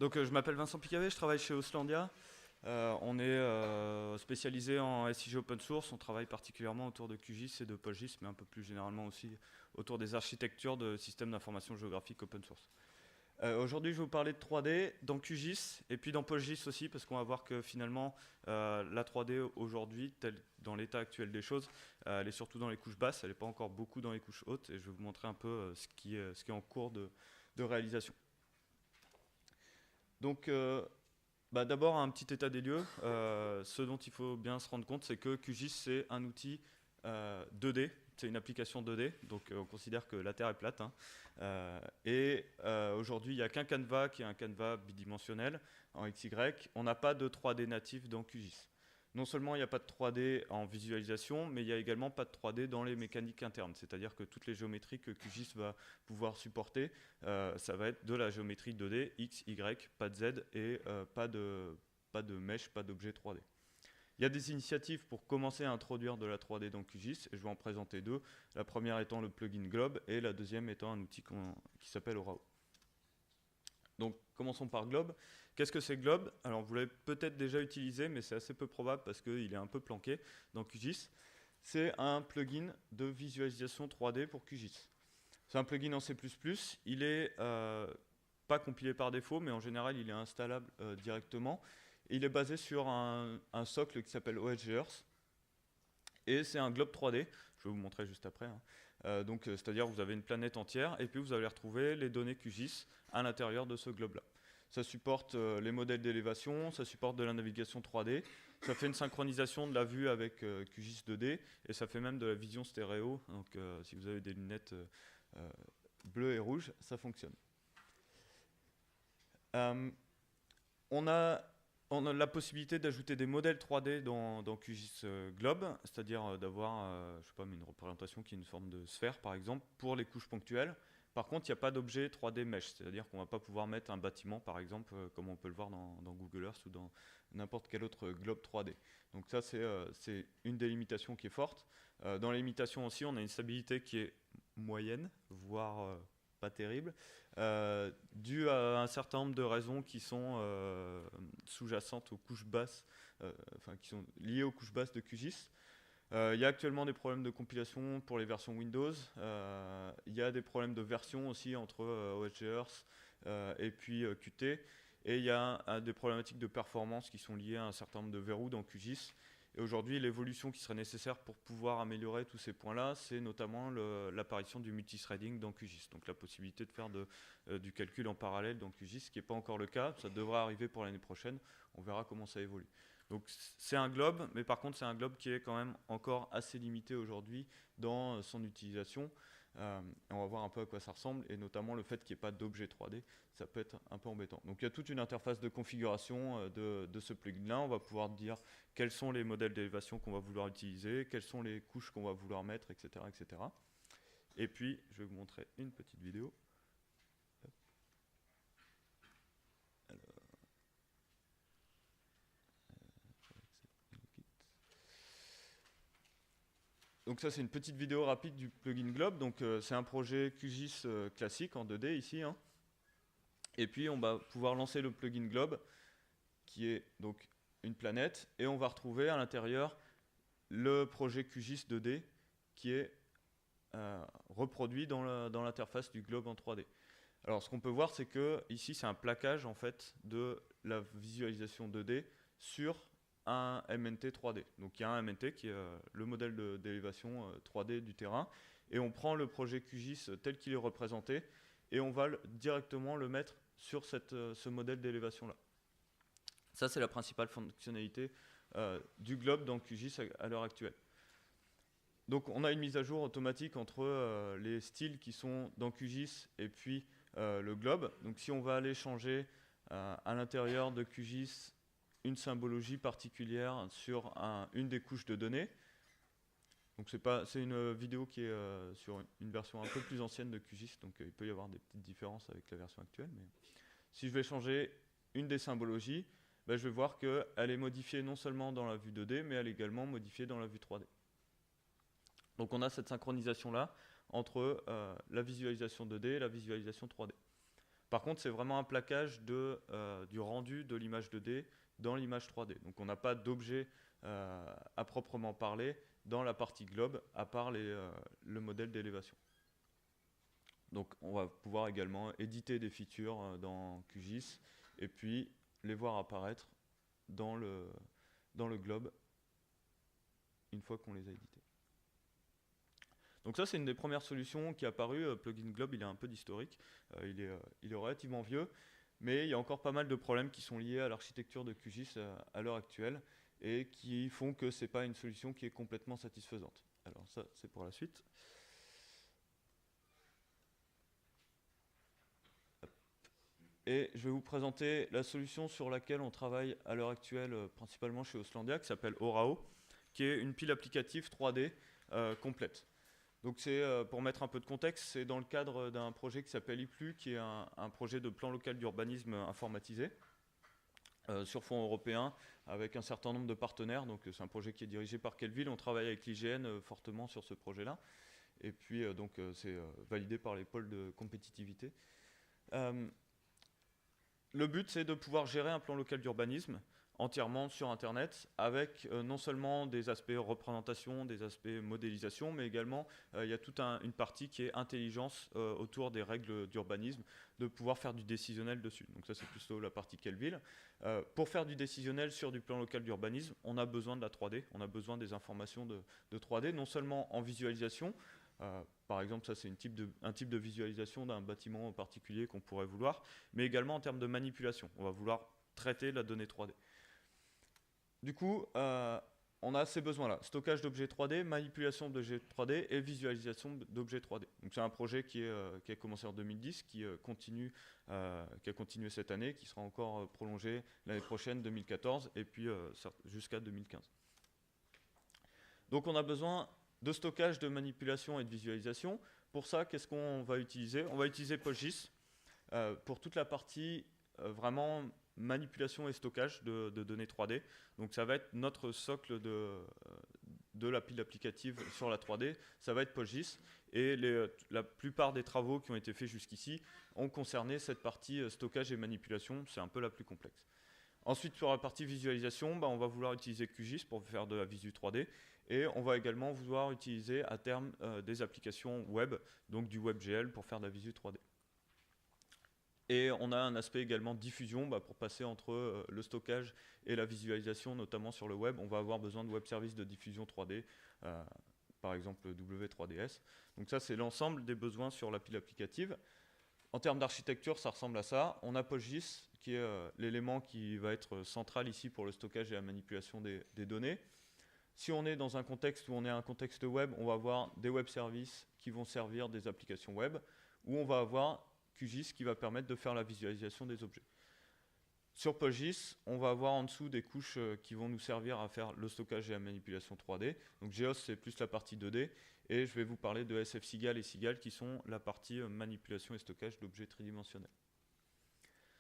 Donc, je m'appelle Vincent Picavet, je travaille chez Auslandia. On est spécialisé en SIG open source. On travaille particulièrement autour de QGIS et de PostGIS, mais un peu plus généralement aussi autour des architectures de systèmes d'information géographique open source. Aujourd'hui, je vais vous parler de 3D dans QGIS et puis dans PostGIS aussi, parce qu'on va voir que finalement, la 3D aujourd'hui, dans l'état actuel des choses, elle est surtout dans les couches basses, elle n'est pas encore beaucoup dans les couches hautes, et je vais vous montrer un peu ce qui est en cours de réalisation. Donc, d'abord, un petit état des lieux. Ce dont il faut bien se rendre compte, c'est que QGIS, c'est un outil 2D, c'est une application 2D, donc on considère que la Terre est plate. Hein. Aujourd'hui, il n'y a qu'un canevas qui est un canevas bidimensionnel en XY. On n'a pas de 3D natif dans QGIS. Non seulement il n'y a pas de 3D en visualisation, mais il n'y a également pas de 3D dans les mécaniques internes. C'est-à-dire que toutes les géométries que QGIS va pouvoir supporter, ça va être de la géométrie 2D, X, Y, pas de Z et pas de mesh, pas d'objet 3D. Il y a des initiatives pour commencer à introduire de la 3D dans QGIS, et je vais en présenter deux. La première étant le plugin Glob, et la deuxième étant un outil qui s'appelle Orao. Donc, commençons par Glob. Qu'est-ce que c'est Glob? Alors, vous l'avez peut-être déjà utilisé, mais c'est assez peu probable parce qu'il est un peu planqué dans QGIS. C'est un plugin de visualisation 3D pour QGIS. C'est un plugin en C++. Il est pas compilé par défaut, mais en général, il est installable directement. Il est basé sur un socle qui s'appelle OSGears. Et c'est un globe 3D. Je vais vous montrer juste après. Hein. C'est-à-dire que vous avez une planète entière, et puis vous allez retrouver les données QGIS à l'intérieur de ce globe-là. Ça supporte les modèles d'élévation, ça supporte de la navigation 3D, ça fait une synchronisation de la vue avec QGIS 2D, et ça fait même de la vision stéréo. Donc si vous avez des lunettes bleues et rouges, ça fonctionne. On a la possibilité d'ajouter des modèles 3D dans QGIS Globe, c'est-à-dire d'avoir je sais pas, une représentation qui est une forme de sphère, par exemple, pour les couches ponctuelles. Par contre, il n'y a pas d'objet 3D mesh, c'est-à-dire qu'on ne va pas pouvoir mettre un bâtiment, par exemple, comme on peut le voir dans Google Earth ou dans n'importe quel autre globe 3D. Donc ça, c'est une des limitations qui est forte. Dans les limitations aussi, on a une stabilité qui est moyenne, voire pas terrible, dû à un certain nombre de raisons qui sont sous-jacentes aux couches basses, enfin qui sont liées aux couches basses de QGIS. Il y a actuellement des problèmes de compilation pour les versions Windows. Il y a des problèmes de version aussi entre OSGears et puis Qt. Et il y a des problématiques de performance qui sont liées à un certain nombre de verrous dans QGIS. Et aujourd'hui, l'évolution qui serait nécessaire pour pouvoir améliorer tous ces points-là, c'est notamment l'apparition du multithreading dans QGIS. Donc la possibilité de faire du calcul en parallèle dans QGIS, ce qui n'est pas encore le cas. Ça devrait arriver pour l'année prochaine. On verra comment ça évolue. Donc c'est un globe, mais par contre c'est un globe qui est quand même encore assez limité aujourd'hui dans son utilisation. On va voir un peu à quoi ça ressemble, et notamment le fait qu'il n'y ait pas d'objet 3D, ça peut être un peu embêtant. Donc il y a toute une interface de configuration de ce plugin-là. On va pouvoir dire quels sont les modèles d'élévation qu'on va vouloir utiliser, quelles sont les couches qu'on va vouloir mettre, etc., etc. Et puis je vais vous montrer une petite vidéo. Donc ça, c'est une petite vidéo rapide du plugin Globe. Donc c'est un projet QGIS classique en 2D ici. Hein. Et puis on va pouvoir lancer le plugin Globe, qui est donc une planète, et on va retrouver à l'intérieur le projet QGIS 2D qui est reproduit dans l'interface du Globe en 3D. Alors ce qu'on peut voir, c'est que ici c'est un plaquage en fait de la visualisation 2D sur un MNT 3D. Donc il y a un MNT qui est le modèle d'élévation 3D du terrain, et on prend le projet QGIS tel qu'il est représenté, et on va directement le mettre sur ce modèle d'élévation là. Ça c'est la principale fonctionnalité du globe dans QGIS à l'heure actuelle. Donc on a une mise à jour automatique entre les styles qui sont dans QGIS et puis le globe. Donc si on va aller changer à l'intérieur de QGIS une symbologie particulière sur une des couches de données. Donc c'est une vidéo qui est sur une version un peu plus ancienne de QGIS, donc il peut y avoir des petites différences avec la version actuelle. Mais si je vais changer une des symbologies, je vais voir qu'elle est modifiée non seulement dans la vue 2D, mais elle est également modifiée dans la vue 3D. Donc on a cette synchronisation-là entre la visualisation 2D et la visualisation 3D. Par contre, c'est vraiment un plaquage du rendu de l'image 2D dans l'image 3D. Donc on n'a pas d'objet à proprement parler dans la partie globe, à part le modèle d'élévation. Donc on va pouvoir également éditer des features dans QGIS et puis les voir apparaître dans le globe une fois qu'on les a édités. Donc ça, c'est une des premières solutions qui est apparue. Plugin Globe, il est un peu d'historique, il est relativement vieux, mais il y a encore pas mal de problèmes qui sont liés à l'architecture de QGIS à l'heure actuelle et qui font que ce n'est pas une solution qui est complètement satisfaisante. Alors ça, c'est pour la suite. Et je vais vous présenter la solution sur laquelle on travaille à l'heure actuelle, principalement chez Auslandia, qui s'appelle Orao, qui est une pile applicative 3D complète. Donc c'est, pour mettre un peu de contexte, c'est dans le cadre d'un projet qui s'appelle IPLU, qui est un projet de plan local d'urbanisme informatisé sur fonds européens, avec un certain nombre de partenaires. Donc c'est un projet qui est dirigé par Kelvil. On travaille avec l'IGN fortement sur ce projet-là. Et puis c'est validé par les pôles de compétitivité. Le but, c'est de pouvoir gérer un plan local d'urbanisme entièrement sur Internet, avec non seulement des aspects représentation, des aspects modélisation, mais également il y a toute une partie qui est intelligence autour des règles d'urbanisme, de pouvoir faire du décisionnel dessus. Donc ça, c'est plutôt la partie Kelvil. Pour faire du décisionnel sur du plan local d'urbanisme, on a besoin de la 3D, on a besoin des informations de 3D, non seulement en visualisation. Par exemple, ça c'est un type de visualisation d'un bâtiment en particulier qu'on pourrait vouloir, mais également en termes de manipulation. On va vouloir traiter la donnée 3D. Du coup, on a ces besoins-là. Stockage d'objets 3D, manipulation d'objets 3D et visualisation d'objets 3D. Donc c'est un projet qui a commencé en 2010, qui a continué cette année, qui sera encore prolongé l'année prochaine, 2014, et puis jusqu'à 2015. Donc on a besoin de stockage, de manipulation et de visualisation. Pour ça, qu'est-ce qu'on va utiliser? On va utiliser PostGIS pour toute la partie vraiment manipulation et stockage de données 3D. Donc ça va être notre socle de la pile applicative sur la 3D, ça va être PostGIS. Et la plupart des travaux qui ont été faits jusqu'ici ont concerné cette partie stockage et manipulation, c'est un peu la plus complexe. Ensuite, sur la partie visualisation, on va vouloir utiliser QGIS pour faire de la visu 3D. Et on va également vouloir utiliser à terme des applications web, donc du WebGL pour faire de la visu 3D. Et on a un aspect également de diffusion pour passer entre le stockage et la visualisation, notamment sur le web. On va avoir besoin de web services de diffusion 3D, par exemple W3DS. Donc ça, c'est l'ensemble des besoins sur la pile applicative. En termes d'architecture, ça ressemble à ça. On a PostGIS, qui est l'élément qui va être central ici pour le stockage et la manipulation des données. Si on est dans un contexte où on est un contexte web, on va avoir des web services qui vont servir des applications web, où on va avoir QGIS qui va permettre de faire la visualisation des objets. Sur PostGIS, on va avoir en dessous des couches qui vont nous servir à faire le stockage et la manipulation 3D. Donc GEOS, c'est plus la partie 2D. Et je vais vous parler de SF-SIGAL et SIGAL qui sont la partie manipulation et stockage d'objets tridimensionnels.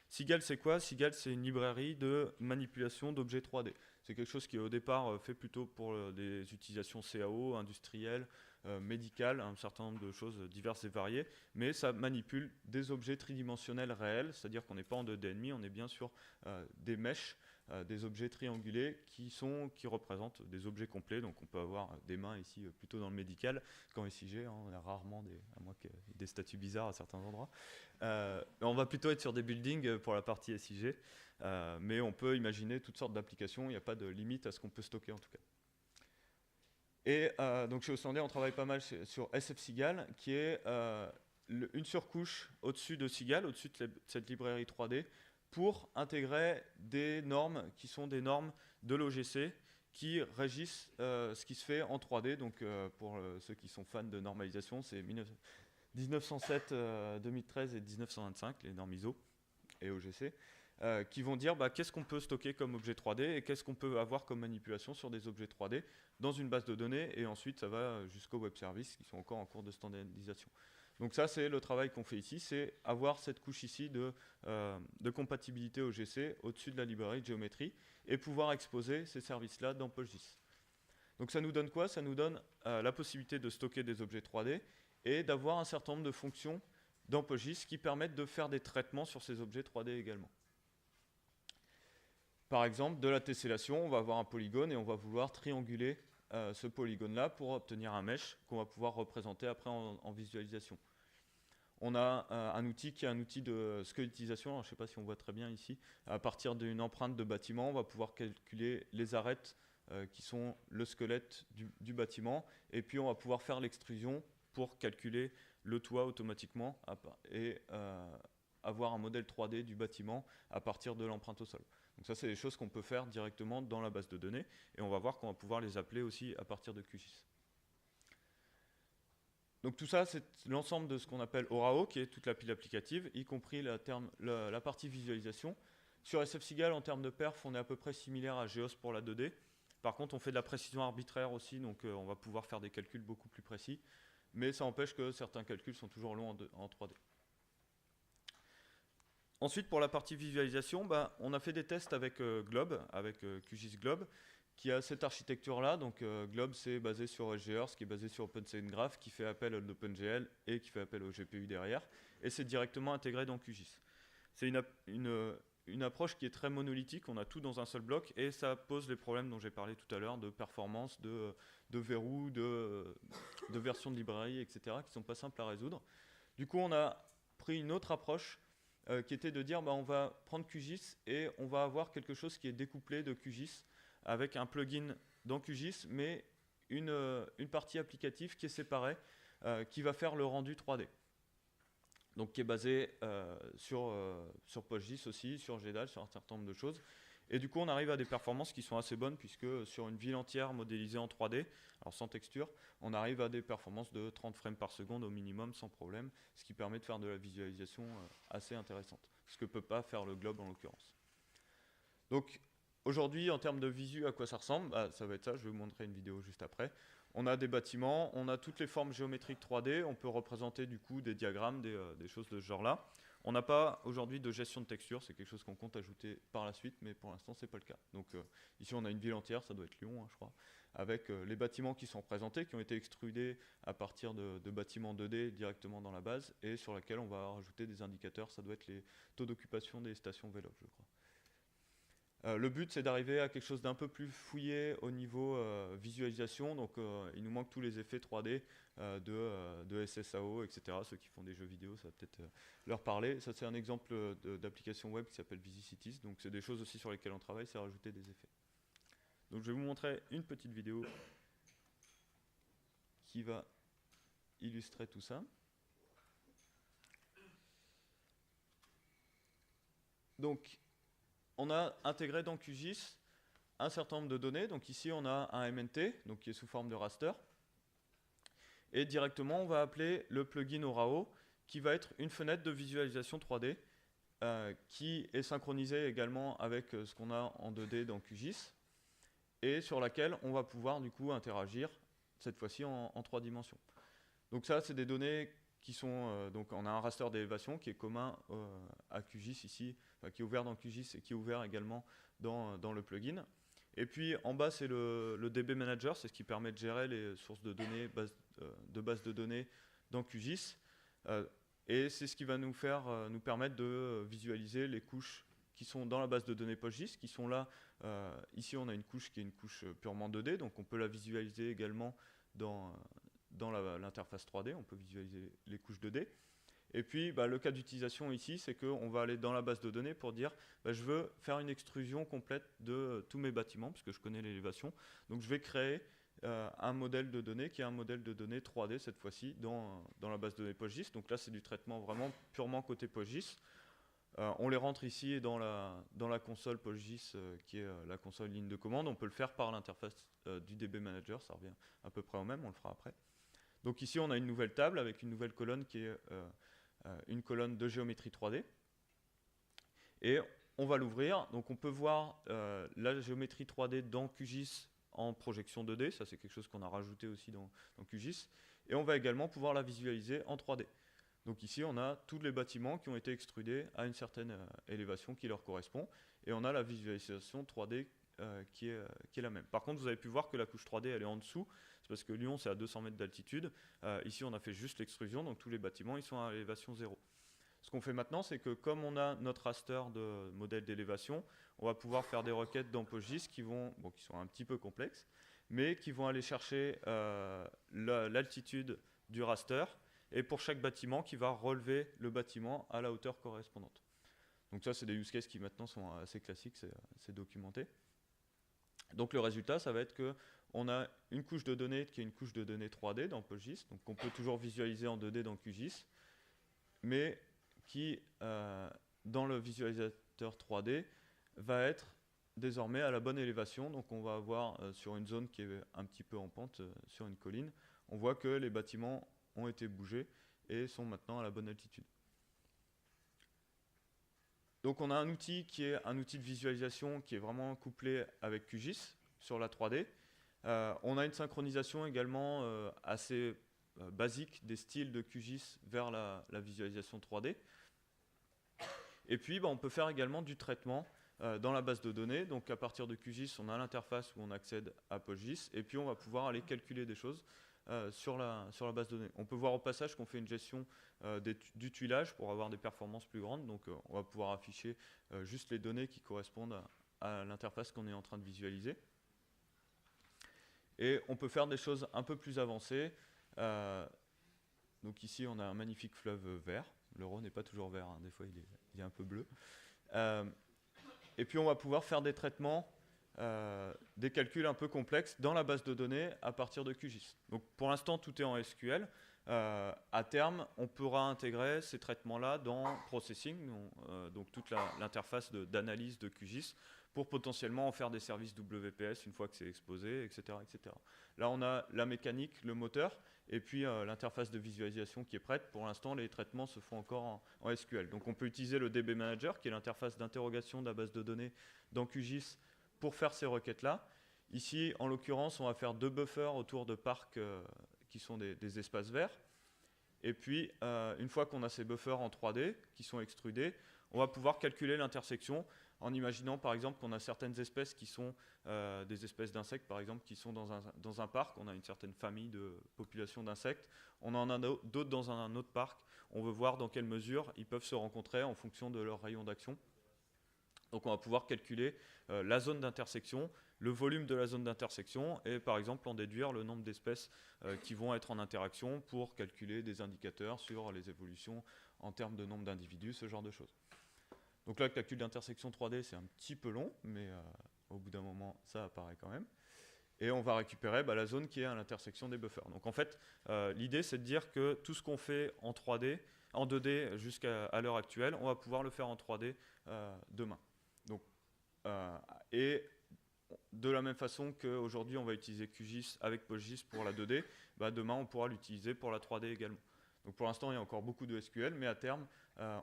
SIGAL, c'est quoi? SIGAL, c'est une librairie de manipulation d'objets 3D. C'est quelque chose qui est au départ fait plutôt pour des utilisations CAO, industrielles, médicales, un certain nombre de choses diverses et variées, mais ça manipule des objets tridimensionnels réels, c'est-à-dire qu'on n'est pas en 2D, on est bien sur des mèches, des objets triangulés qui représentent des objets complets. Donc on peut avoir des mains ici plutôt dans le médical, qu'en SIG, on a rarement à moins qu'il y ait des statues bizarres à certains endroits. On va plutôt être sur des buildings pour la partie SIG, mais on peut imaginer toutes sortes d'applications, il n'y a pas de limite à ce qu'on peut stocker en tout cas. Et donc chez Auslandia, on travaille pas mal sur SF-SIGAL, qui est une surcouche au-dessus de SIGAL, au-dessus de cette librairie 3D, pour intégrer des normes qui sont des normes de l'OGC, qui régissent ce qui se fait en 3D. Donc pour ceux qui sont fans de normalisation, c'est 1907, 2013 et 1925, les normes ISO et OGC, qui vont dire qu'est-ce qu'on peut stocker comme objet 3D et qu'est-ce qu'on peut avoir comme manipulation sur des objets 3D dans une base de données, et ensuite ça va jusqu'aux web services qui sont encore en cours de standardisation. Donc ça, c'est le travail qu'on fait ici, c'est avoir cette couche ici de compatibilité OGC au-dessus de la librairie de géométrie et pouvoir exposer ces services-là dans PostGIS. Donc ça nous donne quoi? Ça nous donne la possibilité de stocker des objets 3D et d'avoir un certain nombre de fonctions dans PostGIS qui permettent de faire des traitements sur ces objets 3D également. Par exemple, de la tessellation, on va avoir un polygone et on va vouloir trianguler ce polygone-là pour obtenir un mesh qu'on va pouvoir représenter après en visualisation. On a un outil qui est un outil de squelettisation, alors, je ne sais pas si on voit très bien ici. À partir d'une empreinte de bâtiment, on va pouvoir calculer les arêtes qui sont le squelette du bâtiment, et puis on va pouvoir faire l'extrusion pour calculer le toit automatiquement et avoir un modèle 3D du bâtiment à partir de l'empreinte au sol. Donc ça, c'est des choses qu'on peut faire directement dans la base de données, et on va voir qu'on va pouvoir les appeler aussi à partir de QGIS. Donc tout ça, c'est l'ensemble de ce qu'on appelle ORAO, qui est toute la pile applicative, y compris la partie visualisation. Sur SF-Sigal, en termes de perf, on est à peu près similaire à GEOS pour la 2D. Par contre, on fait de la précision arbitraire aussi, donc on va pouvoir faire des calculs beaucoup plus précis. Mais ça empêche que certains calculs sont toujours longs en 3D. Ensuite, pour la partie visualisation, on a fait des tests avec Glob, avec QGIS Glob, qui a cette architecture-là. Donc Glob, c'est basé sur SGEarth, qui est basé sur OpenSceneGraph, qui fait appel à l'OpenGL et qui fait appel au GPU derrière. Et c'est directement intégré dans QGIS. C'est une approche qui est très monolithique, on a tout dans un seul bloc, et ça pose les problèmes dont j'ai parlé tout à l'heure, de performance, de verrou, de version de librairie, etc., qui ne sont pas simples à résoudre. Du coup, on a pris une autre approche, qui était de dire on va prendre QGIS et on va avoir quelque chose qui est découplé de QGIS avec un plugin dans QGIS, mais une partie applicative qui est séparée, qui va faire le rendu 3D. Donc qui est basé sur PostGIS aussi, sur GDAL, sur un certain nombre de choses. Et du coup, on arrive à des performances qui sont assez bonnes, puisque sur une ville entière modélisée en 3D, alors sans texture, on arrive à des performances de 30 frames par seconde au minimum, sans problème, ce qui permet de faire de la visualisation assez intéressante, ce que ne peut pas faire le Glob en l'occurrence. Donc aujourd'hui, en termes de visu, à quoi ça ressemble, ça va être ça, je vais vous montrer une vidéo juste après. On a des bâtiments, on a toutes les formes géométriques 3D, on peut représenter du coup des diagrammes, des choses de ce genre-là. On n'a pas aujourd'hui de gestion de texture, c'est quelque chose qu'on compte ajouter par la suite, mais pour l'instant, ce n'est pas le cas. Donc ici, on a une ville entière, ça doit être Lyon, je crois, avec les bâtiments qui sont représentés, qui ont été extrudés à partir de bâtiments 2D directement dans la base, et sur lesquels on va rajouter des indicateurs, ça doit être les taux d'occupation des stations vélo, je crois. Le but, c'est d'arriver à quelque chose d'un peu plus fouillé au niveau visualisation. Donc, il nous manque tous les effets 3D de SSAO, etc. Ceux qui font des jeux vidéo, ça va peut-être leur parler. Ça, c'est un exemple d'application web qui s'appelle VisiCities. Donc, c'est des choses aussi sur lesquelles on travaille, c'est rajouter des effets. Donc, je vais vous montrer une petite vidéo qui va illustrer tout ça. Donc, on a intégré dans QGIS un certain nombre de données. Donc ici, on a un MNT, donc qui est sous forme de raster. Et directement, on va appeler le plugin ORAO, qui va être une fenêtre de visualisation 3D, qui est synchronisée également avec ce qu'on a en 2D dans QGIS, et sur laquelle on va pouvoir du coup interagir, cette fois-ci en 3 dimensions. Donc ça, c'est des données qui sont... donc on a un raster d'élévation qui est commun à QGIS ici, qui est ouvert dans QGIS et qui est ouvert également dans le plugin. Et puis en bas, c'est le DB Manager, c'est ce qui permet de gérer les sources de données, bases de données dans QGIS. Et c'est ce qui va nous permettre de visualiser les couches qui sont dans la base de données PostGIS, qui sont là. Ici, on a une couche qui est une couche purement 2D, donc on peut la visualiser également dans l'interface 3D, on peut visualiser les couches 2D. Et puis, le cas d'utilisation ici, c'est qu'on va aller dans la base de données pour dire je veux faire une extrusion complète de tous mes bâtiments, puisque je connais l'élévation. Donc, je vais créer un modèle de données qui est un modèle de données 3D cette fois-ci dans la base de données PostGIS. Donc là, c'est du traitement vraiment purement côté PostGIS. On les rentre ici dans la console PostGIS, qui est la console ligne de commande. On peut le faire par l'interface du DB Manager, ça revient à peu près au même, on le fera après. Donc ici, on a une nouvelle table avec une nouvelle colonne qui est une colonne de géométrie 3D. Et on va l'ouvrir. Donc on peut voir la géométrie 3D dans QGIS en projection 2D. Ça, c'est quelque chose qu'on a rajouté aussi dans QGIS. Et on va également pouvoir la visualiser en 3D. Donc ici, on a tous les bâtiments qui ont été extrudés à une certaine élévation qui leur correspond. Et on a la visualisation 3D qui est la même. Par contre, vous avez pu voir que la couche 3D, elle est en dessous. C'est parce que Lyon, c'est à 200 mètres d'altitude. Ici, on a fait juste l'extrusion, donc tous les bâtiments, ils sont à élévation 0. Ce qu'on fait maintenant, c'est que comme on a notre raster de modèle d'élévation, on va pouvoir faire des requêtes dans PostGIS qui sont un petit peu complexes, mais qui vont aller chercher l'altitude du raster, et pour chaque bâtiment, qui va relever le bâtiment à la hauteur correspondante. Donc ça, c'est des use cases qui maintenant sont assez classiques, c'est documenté. Donc le résultat, ça va être qu'on a une couche de données qui est une couche de données 3D dans PostGIS, donc on peut toujours visualiser en 2D dans QGIS, mais qui, dans le visualisateur 3D, va être désormais à la bonne élévation. Donc on va avoir sur une zone qui est un petit peu en pente, sur une colline, on voit que les bâtiments ont été bougés et sont maintenant à la bonne altitude. Donc on a un outil qui est un outil de visualisation qui est vraiment couplé avec QGIS sur la 3D. On a une synchronisation également assez basique des styles de QGIS vers la visualisation 3D. Et puis on peut faire également du traitement dans la base de données. Donc à partir de QGIS, on a l'interface où on accède à PostGIS, et puis on va pouvoir aller calculer des choses sur la base de données. On peut voir au passage qu'on fait une gestion du tuilage pour avoir des performances plus grandes. Donc on va pouvoir afficher juste les données qui correspondent à l'interface qu'on est en train de visualiser. Et on peut faire des choses un peu plus avancées. Donc ici, on a un magnifique fleuve vert. Le Rhône n'est pas toujours vert, hein. Des fois il est un peu bleu. Et puis on va pouvoir faire des traitements, des calculs un peu complexes dans la base de données à partir de QGIS. Donc pour l'instant, tout est en SQL. À terme, on pourra intégrer ces traitements-là dans Processing, donc toute l'interface d'analyse de QGIS, pour potentiellement en faire des services WPS une fois que c'est exposé, etc., etc. Là, on a la mécanique, le moteur, et puis l'interface de visualisation qui est prête. Pour l'instant, les traitements se font encore en SQL. Donc on peut utiliser le DB Manager, qui est l'interface d'interrogation de la base de données dans QGIS, pour faire ces requêtes-là. Ici, en l'occurrence, on va faire 2 buffers autour de parcs qui sont des espaces verts. Et puis, une fois qu'on a ces buffers en 3D qui sont extrudés, on va pouvoir calculer l'intersection en imaginant par exemple qu'on a certaines espèces qui sont des espèces d'insectes par exemple qui sont dans un parc. On a une certaine famille de population d'insectes. On en a d'autres dans un autre parc. On veut voir dans quelle mesure ils peuvent se rencontrer en fonction de leur rayon d'action. Donc on va pouvoir calculer la zone d'intersection, le volume de la zone d'intersection et par exemple en déduire le nombre d'espèces qui vont être en interaction pour calculer des indicateurs sur les évolutions en termes de nombre d'individus, ce genre de choses. Donc là, le calcul d'intersection 3D, c'est un petit peu long, mais au bout d'un moment, ça apparaît quand même. Et on va récupérer la zone qui est à l'intersection des buffers. Donc en fait, l'idée, c'est de dire que tout ce qu'on fait en 3D, en 2D jusqu'à l'heure actuelle, on va pouvoir le faire en 3D demain. Donc, et de la même façon qu'aujourd'hui, on va utiliser QGIS avec PostGIS pour la 2D, demain, on pourra l'utiliser pour la 3D également. Donc pour l'instant, il y a encore beaucoup de SQL, mais à terme,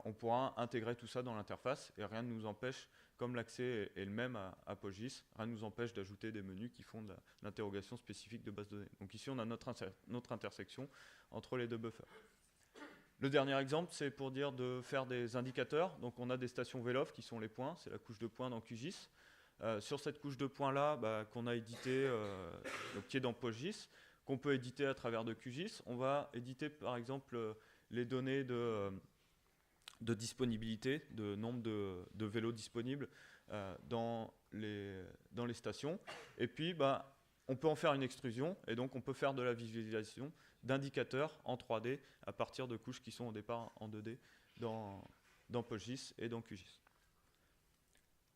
on pourra intégrer tout ça dans l'interface et rien ne nous empêche, comme l'accès est le même à PostGIS, rien ne nous empêche d'ajouter des menus qui font de l'interrogation spécifique de base de données. Donc ici, on a notre intersection entre les deux buffers. Le dernier exemple, c'est pour dire de faire des indicateurs. Donc on a des stations VELOF qui sont les points, c'est la couche de points dans QGIS. Sur cette couche de points-là, qu'on a édité, qui est dans PostGIS, qu'on peut éditer à travers de QGIS. On va éditer par exemple les données de disponibilité, de nombre de vélos disponibles dans les stations. Et puis on peut en faire une extrusion et donc on peut faire de la visualisation d'indicateurs en 3D à partir de couches qui sont au départ en 2D dans PostGIS et dans QGIS.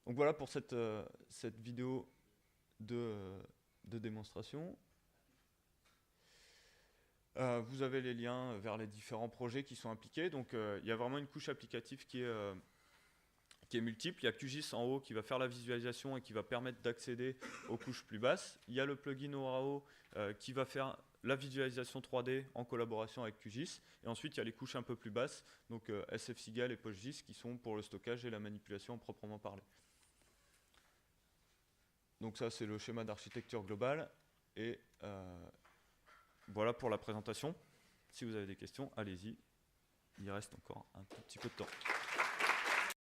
Donc voilà pour cette vidéo de démonstration. Vous avez les liens vers les différents projets qui sont impliqués. Donc il y a vraiment une couche applicative qui est multiple. Il y a QGIS en haut qui va faire la visualisation et qui va permettre d'accéder aux couches plus basses. Il y a le plugin ORAO qui va faire la visualisation 3D en collaboration avec QGIS. Et ensuite, il y a les couches un peu plus basses, donc SFCGAL et PostGIS, qui sont pour le stockage et la manipulation proprement parlée. Donc ça, c'est le schéma d'architecture globale. Et voilà pour la présentation. Si vous avez des questions, allez-y. Il reste encore un tout petit peu de temps.